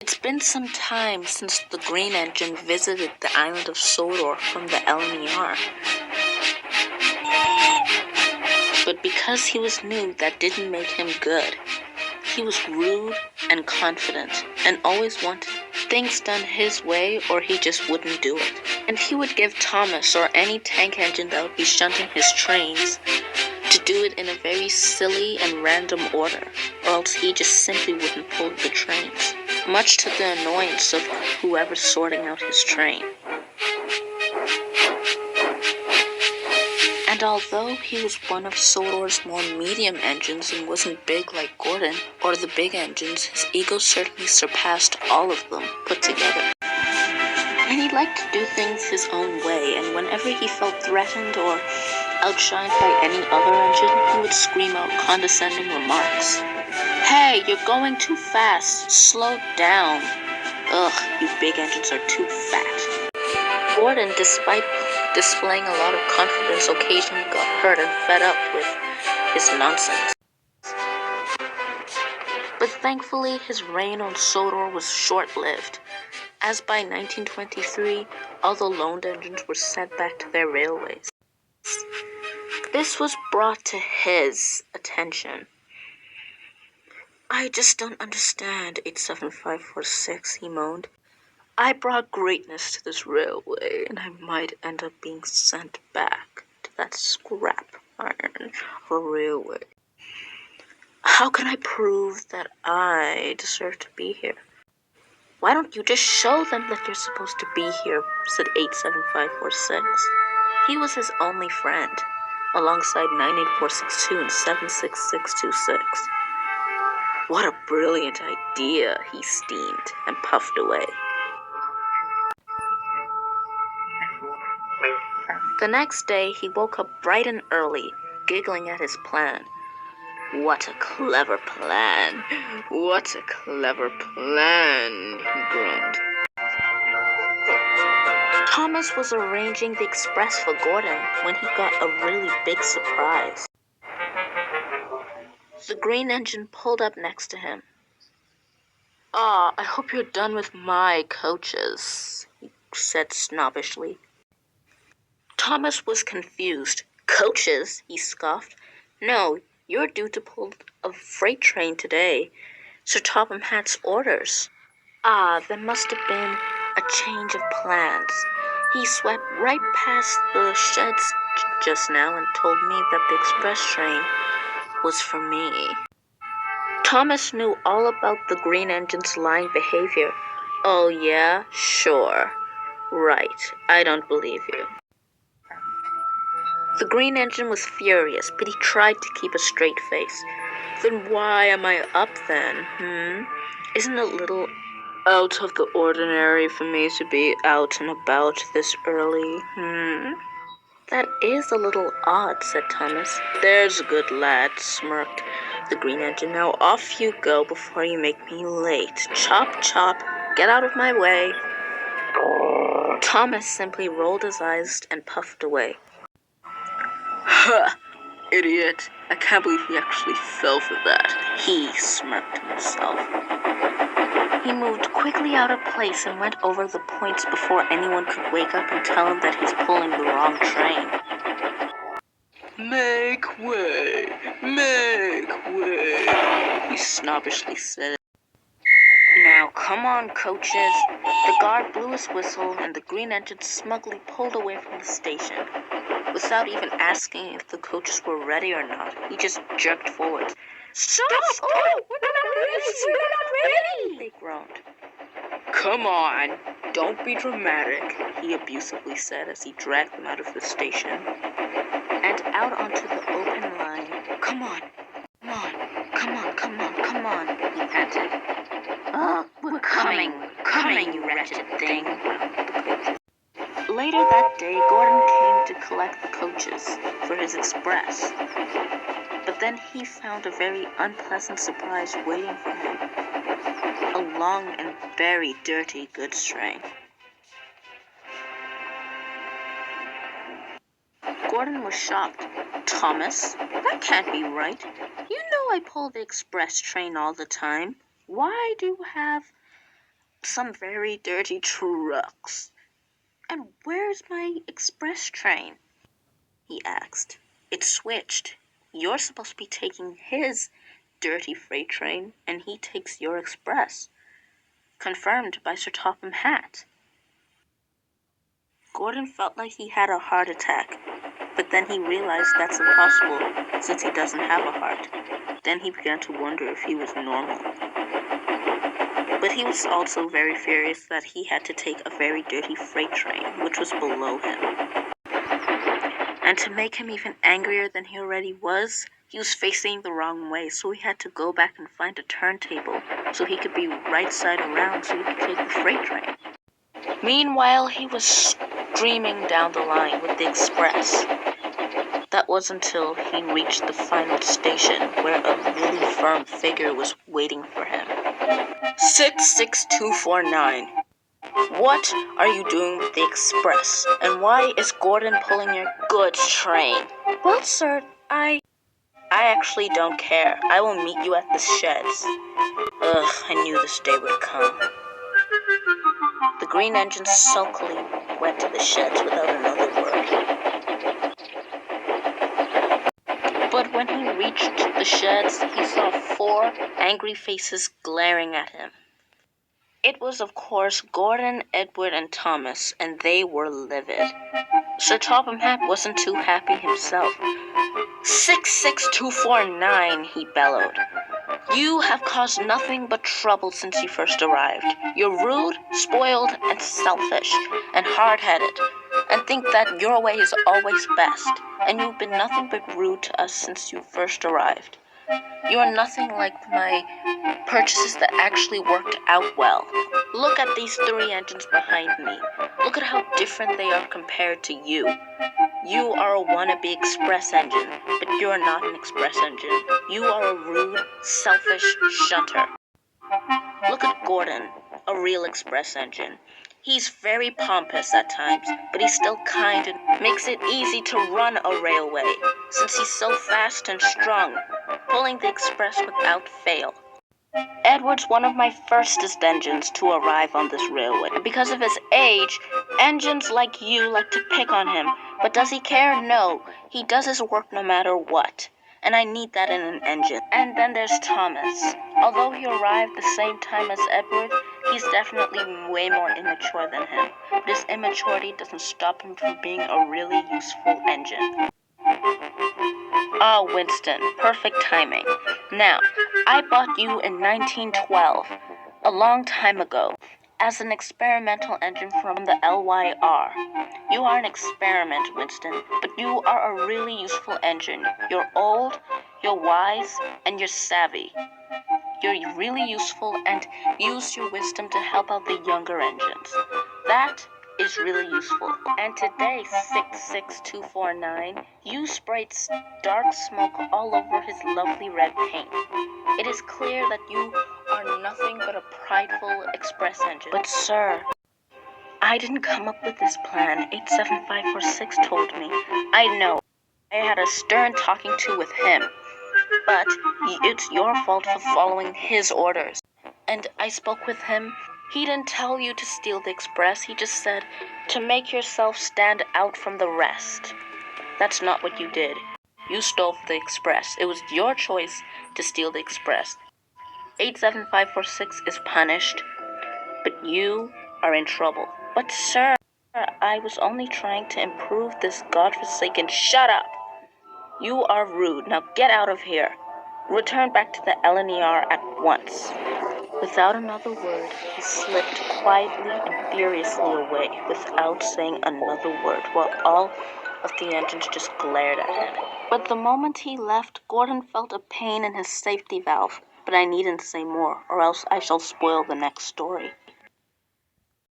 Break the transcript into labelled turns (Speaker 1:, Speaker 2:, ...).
Speaker 1: It's been some time since the Green Engine visited the island of Sodor from the LMER. But because he was new, that didn't make him good. He was rude and confident, and always wanted things done his way or he just wouldn't do it. And he would give Thomas or any tank engine that would be shunting his trains to do it in a very silly and random order, or else he just simply wouldn't pull the trains, much to the annoyance of whoever's sorting out his train. And although he was one of Sodor's more medium engines and wasn't big like Gordon or the big engines, his ego certainly surpassed all of them put together. And he liked to do things his own way, and whenever he felt threatened or outshined by any other engine, he would scream out condescending remarks. "Hey, you're going too fast. Slow down. Ugh, you big engines are too fat." Gordon, despite displaying a lot of confidence, occasionally got hurt and fed up with his nonsense. But thankfully, his reign on Sodor was short-lived, as by 1923, all the loaned engines were sent back to their railways. This was brought to his attention. "I just don't understand, 87546, he moaned. "I brought greatness to this railway, and I might end up being sent back to that scrap iron of a railway. How can I prove that I deserve to be here?" "Why don't you just show them that you're supposed to be here?" said 87546. He was his only friend, alongside 98462 and 76626. "What a brilliant idea," he steamed and puffed away. The next day, he woke up bright and early, giggling at his plan. "What a clever plan! What a clever plan!" he groaned. Thomas was arranging the express for Gordon when he got a really big surprise. The Green Engine pulled up next to him. I hope you're done with my coaches," he said snobbishly. Thomas was confused. "Coaches?" he scoffed. "No, you're due to pull a freight train today. Sir Topham Hatt's orders." There must have been a change of plans. He swept right past the sheds just now and told me that the express train was for me. Thomas knew all about the Green Engine's lying behavior. "Oh yeah? Sure. Right. I don't believe you." The Green Engine was furious, but he tried to keep a straight face. "Then why am I up then, Isn't it a little out of the ordinary for me to be out and about this early, "That is a little odd," said Thomas. "There's a good lad," smirked the Green Engine. "Now off you go before you make me late. Chop, chop, get out of my way." Thomas simply rolled his eyes and puffed away. "Huh, idiot. I can't believe he actually fell for that," he smirked to himself. He moved quickly out of place and went over the points before anyone could wake up and tell him that he's pulling the wrong train. Make way, he snobbishly said. "Now, come on, coaches." The guard blew his whistle, and the Green Engine smugly pulled away from the station. Without even asking if the coaches were ready or not, he just jerked forward. Stop! We're not ready! They groaned. "Come on, don't be dramatic," he abusively said as he dragged them out of the station and out onto the open line. Come on, he panted. We're coming, you wretched thing." Later that day, Gordon came to collect the coaches for his express. But then he found a very unpleasant surprise waiting for him. A long and very dirty goods train. Gordon was shocked. "Thomas, that can't be right. You know I pull the express train all the time. Why do you have some very dirty trucks. And where's my express train? He asked. It switched. You're supposed to be taking his dirty freight train, and he takes your express. Confirmed by Sir Topham Hatt. Gordon felt like he had a heart attack, but then he realized that's impossible since he doesn't have a heart. Then he began to wonder if he was normal. But he was also very furious that he had to take a very dirty freight train, which was below him. And to make him even angrier than he already was, he was facing the wrong way, so he had to go back and find a turntable so he could be right side around so he could take the freight train. Meanwhile, he was streaming down the line with the express. That was until he reached the final station where a really firm figure was waiting for him. 66249. What are you doing with the express? And why is Gordon pulling your goods train? Well, sir, I actually don't care. I will meet you at the sheds. Ugh, I knew this day would come. The green engine sulkily went to the sheds without another word. But when he reached the sheds, he saw 4 angry faces glaring at him. It was, of course, Gordon, Edward, and Thomas, and they were livid. Sir Topham Hatt wasn't too happy himself. 66249, he bellowed. You have caused nothing but trouble since you first arrived. You're rude, spoiled, and selfish, and hard-headed, and think that your way is always best, and you've been nothing but rude to us since you first arrived. You are nothing like my purchases that actually worked out well. Look at these 3 engines behind me. Look at how different they are compared to you. You are a wannabe express engine, but you're not an express engine. You are a rude, selfish shunter. Look at Gordon, a real express engine. He's very pompous at times, but he's still kind and makes it easy to run a railway, since he's so fast and strong, pulling the express without fail. Edward's one of my firstest engines to arrive on this railway. Because of his age, engines like you like to pick on him. But does he care? No. He does his work no matter what. And I need that in an engine. And then there's Thomas. Although he arrived the same time as Edward, he's definitely way more immature than him. But his immaturity doesn't stop him from being a really useful engine. Ah, Winston, perfect timing. Now, I bought you in 1912, a long time ago, as an experimental engine from the LYR. You are an experiment, Winston, but you are a really useful engine. You're old, you're wise, and you're savvy. You're really useful and use your wisdom to help out the younger engines. That is really useful. And today, 66249, you sprayed dark smoke all over his lovely red paint. It is clear that you are nothing but a prideful express engine. But sir, I didn't come up with this plan. 87546 told me. I know. I had a stern talking to with him. But it's your fault for following his orders. And I spoke with him. He didn't tell you to steal the express. He just said to make yourself stand out from the rest. That's not what you did. You stole the express. It was your choice to steal the express. 87546 is punished, but you are in trouble. But sir, I was only trying to improve this godforsaken... Shut up! You are rude. Now get out of here. Return back to the LNER at once. Without another word, he slipped quietly and furiously away without saying another word, while all of the engines just glared at him. But the moment he left, Gordon felt a pain in his safety valve. But I needn't say more, or else I shall spoil the next story.